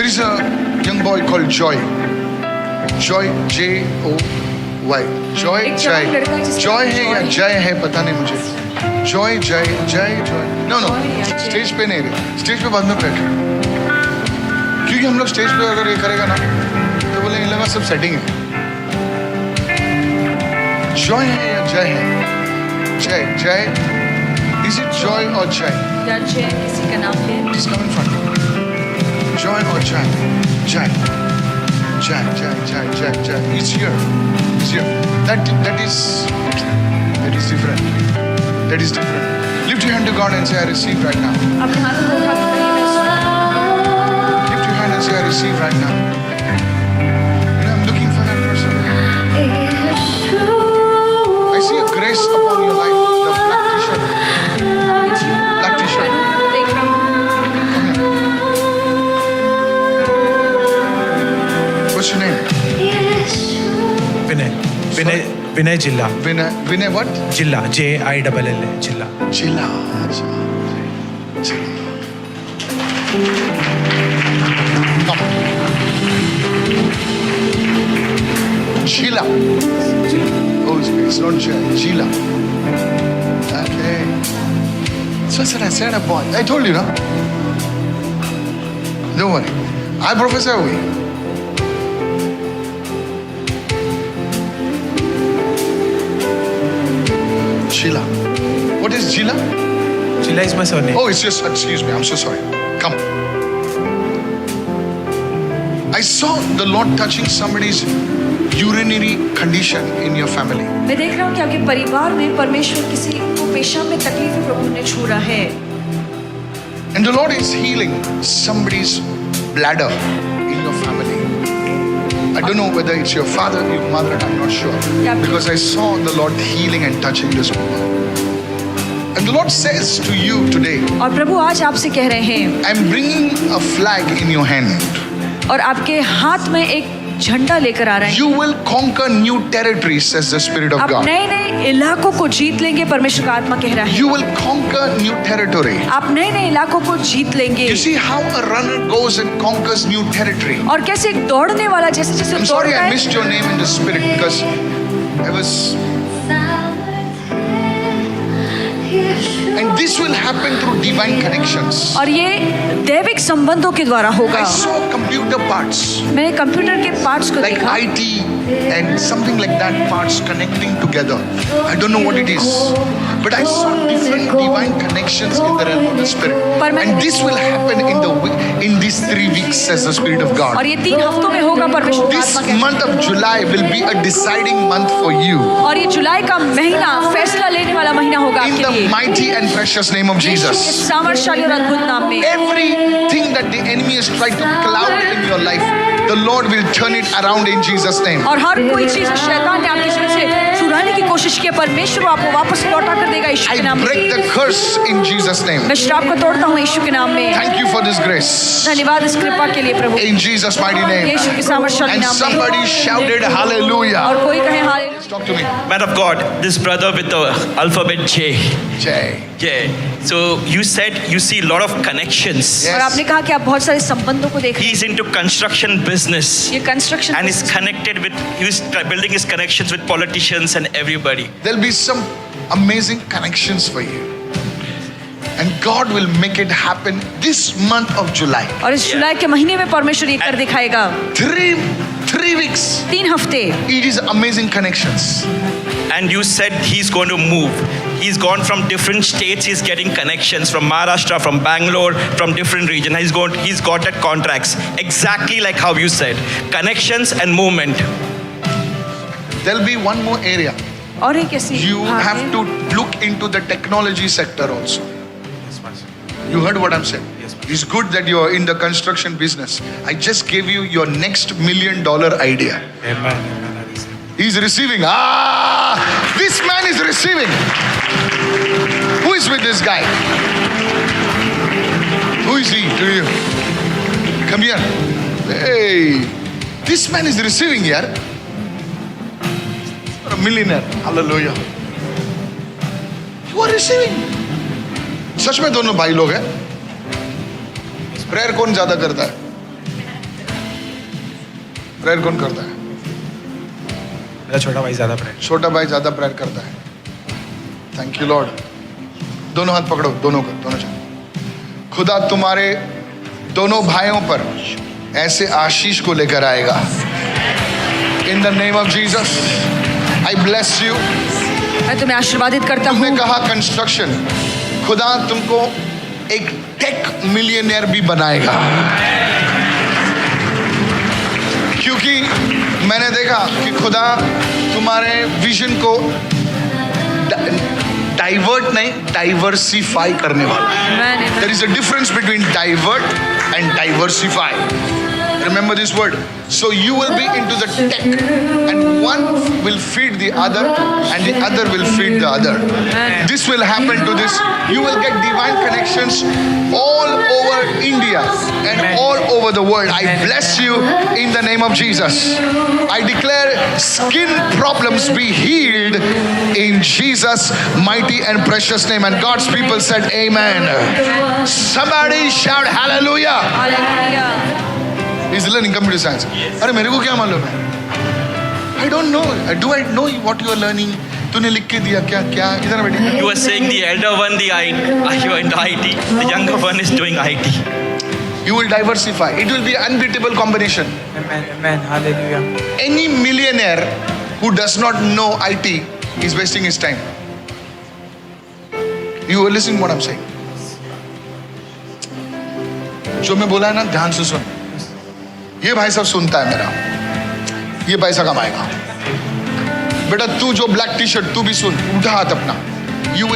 There is a young boy called Joy. Joy, J-O-Y. Joy, Jay. Joy है या जय है पता नहीं मुझे. Joy, Jay, Joy. No. Stage पे नहीं रहे. स्टेज पे बाद में बैठे. क्योंकि हम लोग स्टेज पे अगर ये करेगा ना तो बोले इन लोगों का सब सेटिंग है. Joy है या जय है? जय. Is it Joy or Jay? या जय किसी का नाम है. Just come in front. Joy or Jay? Jay. It's here. That is different. Lift your hand to God and say, I receive right now. अपने हाथों को उठा के कहिए, मैं सुन. Lift your hand and say, I receive right now. You know, I'm looking for that person. I see a grace upon your life. The black t-shirt. Black t-shirt. देख रहा हूँ. What's your name? विनय जिल्ला. Vinay what? जिल्ला, JILL जिल्ला. Chilla. Come. Chilla. Oh, it's not Chilla. Okay. So I said a boy. I told you, no? Don't worry. I prophesy over you. Sheila. What is Sheila? जिल्ला is my surname. Oh, it's just, excuse me, I'm so sorry. Come. I saw the Lord touching somebody's urinary condition in your family. मैं देख रहा हूँ कि आपके परिवार में परमेश्वर किसी को पेशाब में तकलीफ प्रभु ने छू रहा है. And the Lord is healing somebody's bladder in your family. I don't know whether it's your father, your mother, I'm not sure. Yeah. Because I saw the Lord healing and touching this woman. And the Lord says to you today, और प्रभु आज आपसे कह रहे हैं, I'm bringing a flag in your hand. और आपके हाथ में एक झंडा लेकर आ रहे हैं. You will conquer new territories, says the Spirit of आप God. नए नए इलाकों को जीत लेंगे. परमेश्वर का आत्मा कह रहा है, You will conquer new territory. आप नए नए इलाकों को जीत लेंगे. You see how a runner goes and conquers new territory. और कैसे एक दौड़ने वाला जैसे जैसे I'm sorry दौड़ता I है. missed your name in the spirit because I was. And this will happen through divine connections. और ये दैविक संबंधों के द्वारा होगा. I saw computer parts मैंने कंप्यूटर के पार्ट्स को like देखा. IT and something like that parts connecting together. I don't know what it is, but I saw different divine connections in the realm of the spirit. And this will happen in these 3 weeks, says the Spirit of God. और ये 3 हफ्तों में होगा. परमेश्वर का This आत्मा कहता month of July will be a deciding month for you. है. और ये जुलाई का महीना फैसला लेने वाला महीना होगा In आपके the लिए. mighty and precious name of यीशु के Jesus. सामर्थ्यशाली और अद्भुत नाम में. Everything that the enemy has tried to cloud in your life, the Lord will turn it around in Jesus' name. और हर कोई चीज शैतान ने आपके जीवन से चुराने की कोशिश की, परमेश्वर आपको वापस लौटा कर देगा यीशु I के नाम में. break the curse in Jesus' name. मैं श्राप को तोड़ता हूँ यीशु के नाम में. Thank you for this grace. धन्यवाद इस कृपा के लिए प्रभु. In Jesus' mighty name. यीशु के सामर्थ्यशाली And नाम में. somebody shouted hallelujah. और कोई कहे hallelujah. Talk to me. Man of God, this brother with the alphabet J. Jay. Yeah. So you said you see a lot of connections. Yes. और आपने कहा कि आप बहुत सारे संबंधों को देख रहे He's into construction business हैं. ये construction and is connected with, he's building his connections with politicians and everybody. There'll be some amazing connections for you. And God will make it happen this month of July. और इस जुलाई के महीने में परमेश्वर ये कर दिखाएगा. 3 weeks. 3 हफ्ते. It is amazing connections. And you said he's going to move. He's gone from different states. He's getting connections from Maharashtra, from Bangalore, from different regions. He's got that contracts exactly like how you said. Connections and movement. There'll be one more area. और एक ऐसी You भाग have है. to look into the technology sector also. You heard what I'm saying? Yes, ma'am. It's good that you're in the construction business. I just gave you your next $1 million idea. Amen. He's receiving. This man is receiving. Who is with this guy? Who is he to you? Come here. Hey, this man is receiving here. You're a millionaire. Hallelujah. You are receiving. सच में दोनों भाई लोग हैं. Prayer कौन ज्यादा करता है? Prayer कौन करता है? मेरा छोटा भाई ज्यादा प्रेयर। छोटा भाई ज्यादा प्रेयर करता है। Thank you Lord. दोनों हाथ पकड़ो, दोनों को, दोनों जन। खुदा तुम्हारे दोनों भाइयों पर ऐसे आशीष को लेकर आएगा। In the name of Jesus I bless you. मैं तुम्हें आशीर्वादित करता हूँ। तुमने कहा कंस्ट्रक्शन, खुदा तुमको एक टेक मिलियनेयर भी बनाएगा, क्योंकि मैंने देखा कि खुदा तुम्हारे विजन को डाइवर्ट नहीं, डाइवर्सिफाई करने वाला है। There is a difference between divert and diversify. Remember this word. So you will be into the tech, and one will feed the other, and the other will feed the other. This will happen to this. You will get divine connections all over India and all over the world. I bless you in the name of Jesus. I declare skin problems be healed in Jesus' mighty and precious name. And God's people said amen. Somebody shout hallelujah. Hallelujah. He's learning computer science. अरे मेरे को क्या मालूम है? I don't know. Do I know what you are learning? तूने लिख के दिया क्या? क्या इधर बैठी? You are saying the elder one, you are into IT. The younger one is doing IT. You will diversify. It will be an unbeatable combination. Amen, amen, hallelujah. Any millionaire who does not know IT is wasting his time. You are listening what I'm saying? जो मैं बोला है ना, ध्यान से सुन। ये भाई सब सुनता है मेरा, ये पैसा कमाएगा। बेटा तू जो ब्लैक टी शर्ट, तू भी सुन, उठा हाथ अपना। You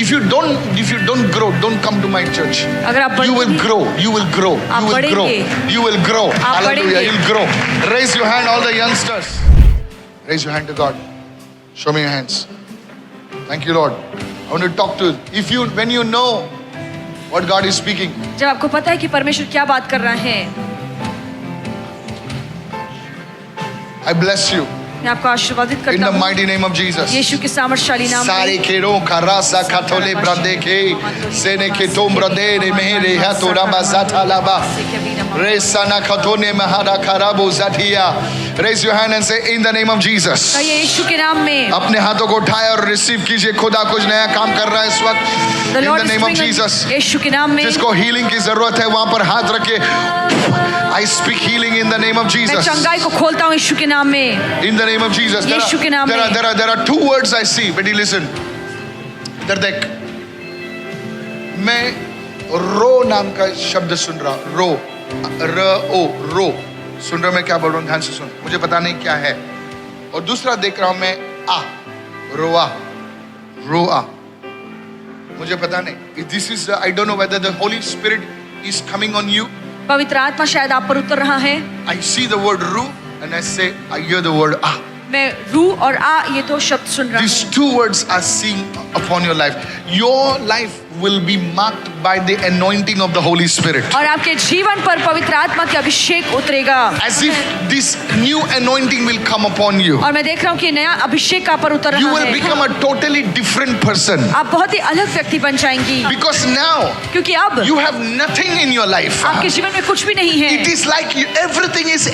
if you don't grow, don't come to my church. अगर आप You will grow, you will grow, आप you will grow, बढ़ेंगे। you will grow. आप Hallelujah, बढ़ेंगे। you'll grow. Raise your hand, all the youngsters. Raise your hand to God. Show me your hands. Thank you, Lord. I want to talk to you. When you know what God is speaking, जब आपको पता है कि परमेश्वर क्या बात कर रहा है, I bless you मैं आपको आशीर्वादित in करता the हूँ mighty name of Jesus. यीशु के सामर्थशाली नाम सारे में। केरों का रासा खातोले ब्रंदे के सेने के तुम ब्रंदे रे मेरे है तो राबा जाता लाबा रेसाना खातोने महारा खराबो जातिया। Raise your hand and say in the name of Jesus. कहिए यीशु के नाम में। अपने हाथों को उठाए और रिसीव कीजिए। खुदा कुछ नया काम कर रहा है इस वक्त। The In Lord the is name of bringing- Jesus. यीशु के नाम में। जिसको हीलिंग की जरूरत है वहां पर हाथ रखिए। I speak healing in the name of मैं Jesus. चंगाई को खोलता हूँ यीशु के नाम में। In the name of Jesus. यीशु के नाम में। There are two words I see. But listen. इधर देख। मैं रो नाम का शब्द सुन रहा हूँ। रो, रो। सुन रहा हूँ मैं क्या बोल रहा हूँ? ध्यान से सुन। मुझे पता नहीं क्या है। और दूसरा देख रहा हूँ मैं रोआ। मुझे पता नहीं। This is I don't know whether the Holy Spirit is coming on you. पवित्र आत्मा शायद आप पर उतर रहा है। I see the word ru and I hear the word ah. मैं रू और आ ये दो शब्द सुन रहा These हूँ। two words are seen upon your life. Your life will be marked by the anointing of the Holy Spirit. और आपके जीवन पर पवित्र आत्मा की अभिषेक उतरेगा। As if this new anointing will come upon you. और मैं देख रहा हूँ कि नया अभिषेक आप पर उतर You रहा will है। become a totally different person. आप बहुत ही अलग व्यक्ति बन जाएंगी, Because now क्योंकि अब you have nothing in your life. आपके जीवन में कुछ भी नहीं है। It is like everything is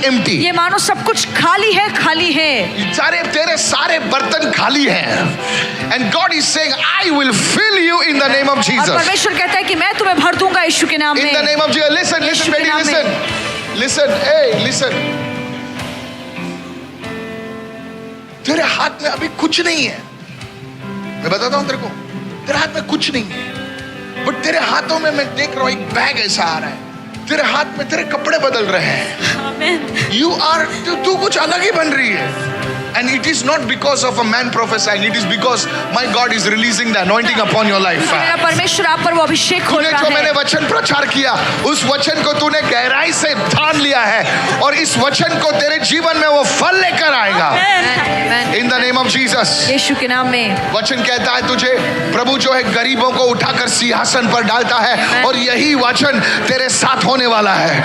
empty. ये मानो सब कुछ खाली है, खाली है। तेरे सारे बर्तन खाली हैं। And God is saying, I will fill you in the name of और Jesus. परमेश्वर कहता है कि मैं तुम्हें भर दूंगा यीशु के नाम In में। the name of Jesus. Listen, यीशु के baby, नाम में। listen. Hey, listen. तेरे हाथ में अभी कुछ नहीं है। मैं बताता हूं तेरे को, तेरे हाथ में कुछ नहीं है, बट तेरे हाथों में मैं देख रहा हूं एक बैग ऐसा आ रहा है। तेरे हाथ में तेरे कपड़े बदल रहे हैं। तू कुछ अलग ही बन रही है। And it is not because of a man prophesying. It is because my God is releasing the anointing upon your life. मेरा परमेश्वर आप पर वो अभिषेक खोल तूने रहा जो मैंने है। वचन प्रचार किया, उस वचन को तूने गहराई से ठान लिया है, और इस वचन को तेरे जीवन में वो फल लेकर आएगा। In the name of Jesus. यीशु के नाम में। वचन कहता है तुझे प्रभु जो है गरीबों को उठाकर सिंहासन पर डालता है, और यही वचन तेरे साथ होने वाला है।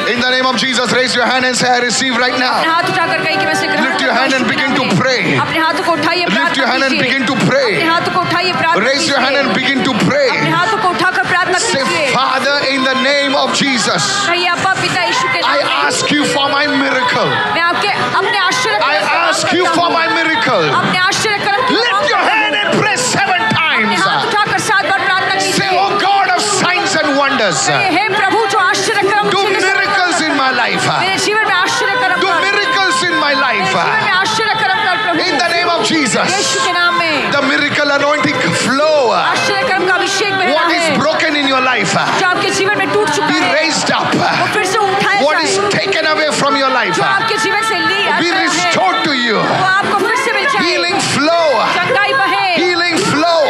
In the name of Jesus, raise your hand and say, I receive right अपने now. हाथ उठाकर कहीं कि मैं से ग्रहण Lift your करता हूं hand and यीशु के begin नाम to में। pray. अपने हाथों को उठाइए, Lift प्रार्थना your hand and कीजिए। begin to अपने pray. हाथों को उठाइए, प्रार्थना Raise your hand and कीजिए। begin to pray. अपने हाथों को उठाकर प्रार्थना Say, कीजिए। Father, in the name of Jesus, कहिए अब्बा पिता यीशु के I नाम में ask you for my miracle. मैं आपके अपने आश्चर्य I ask you for my miracle. अपने आश्चर्य कर्म की Lift मांग your करता hand हूँ। and pray 7 अपने times. हाथ उठाकर 7 बार प्रार्थना Say, कीजिए। oh God of signs and wonders, हे प्रभु जो आश्चर्य कर्म do मुझे miracles in my life. मेरे जीवन में आश्चर्य कर्म Do कर। miracles in my मेरे life. जीवन में आश्चर्य कर्म कर प्रभु। In the name of Jesus. यीशु के नाम में The miracle anointing flow. आश्चर्य कर्म का अभिषेक बह What रहा is है broken in your life, जो आपके जीवन में टूट चुका be है raised up. वो फिर से उठाया What is जाए taken away from your life, जो आपके जीवन से लिया be गया है restored to you. वो आपको फिर से मिल जाए Healing flow. चंगाई बहे Healing flow.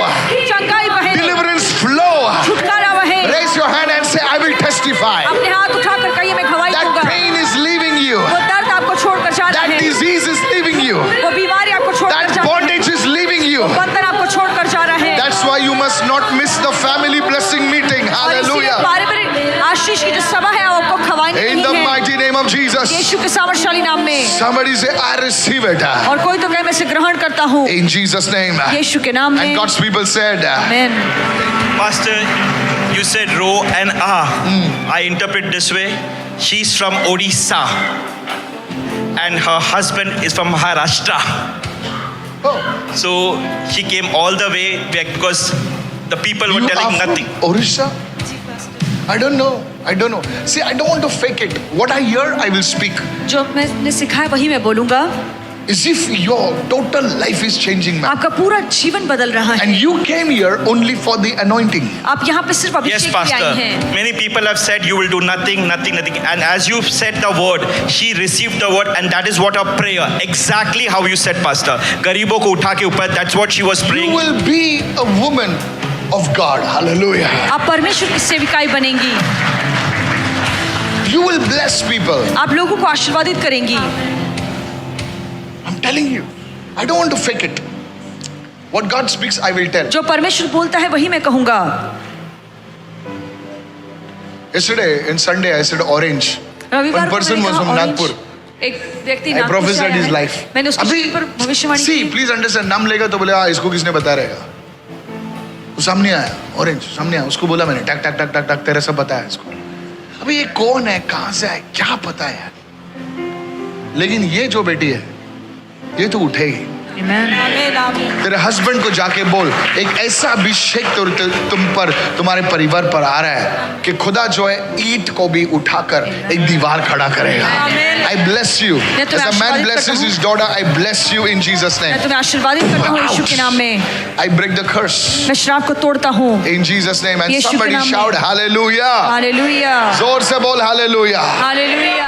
चंगाई बहे Deliverance flow. छुटकारा बहे Raise your hand and say, I will testify. अपने हाथ उठाकर कहिए मैं गवाही That दूंगा pain is leaving you. वो दर्द आपको छोड़कर जा रहा That है disease is leaving you. वो बीमारी आपको छोड़कर That जा रही है bondage is leaving you. बंधन आपको छोड़कर जा रहा है That's why you must not miss the family blessing meeting. और इसीलिए Hallelujah. पारिवारिक आशीष की जो सभा है वो आपको खवानी In the नहीं है mighty name of Jesus. यीशु के सामर्थशाली नाम में Somebody say, I receive it. और कोई तो कहे मैं इसे ग्रहण करता हूँ In Jesus' name. यीशु के नाम में And God's people said, amen Pastor, you said ro and I interpret this way. She's from Odisha and her husband is from Maharashtra. oh, So she came all the way back because the people were you telling are from nothing. Orissa? I don't know. I don't know. See, I don't want to fake it. What I hear, I will speak. जो मैंने सीखा है वही मैं बोलूंगा As if your total life is changing, man. आपका पूरा जीवन बदल रहा है And you came here only for the anointing. आप यहाँ पे सिर्फ Yes, अभिषेक के लिए Pastor. आई हैं Many people have said you will do nothing, nothing, nothing. And as you said the word, she received the word, and that is what our prayer. Exactly how you said, Pastor. गरीबों को उठा के ऊपर. That's what she was You praying. will be a woman of God. Hallelujah. आप परमेश्वर की सेविकाई बनेंगी You will bless people. आप लोगों को आशीर्वादित करेंगी I'm telling you. I don't want to fake it. What God speaks, I will tell. जो परमेश्वर बोलता है वही मैं कहूंगा Yesterday, in Sunday, I said orange. रविवार One को person मैंने was कहा from orange। Nagpur. एक व्यक्ति I नागपुर से prophesied आया his है। life. मैंने उसके जीवन पर भविष्यवाणी see, की please understand. नाम लेगा तो बोले हाँ इसको किसने बताया रहेगा. वो सामने आया, orange सामने आया. उसको बोला मैंने टक टक टक टक टक तेरे सब बताया इसको. अभी ये कौन है, कहाँ से है, क्या पता है यार. लेकिन ये जो बेटी है, ये तो उठेगी. तेरे हस्बैंड को जाके बोल एक ऐसा अभिषेक तुम पर तुम्हारे परिवार पर आ रहा है कि खुदा जो है ईंट को भी उठाकर एक दीवार खड़ा करेगा. I bless you as a man blesses his daughter. I bless you in Jesus मैं नेम. तुम्हें आशीर्वादित करता हूँ यीशु के नाम में आई ब्रेक द कर्स मैं श्राप को तोड़ता हूँ इन जीसस नेम. एंड यीशु के समबडी नाम में। Shout hallelujah. हालेलुया जोर से बोल हालेलुया. हालेलुया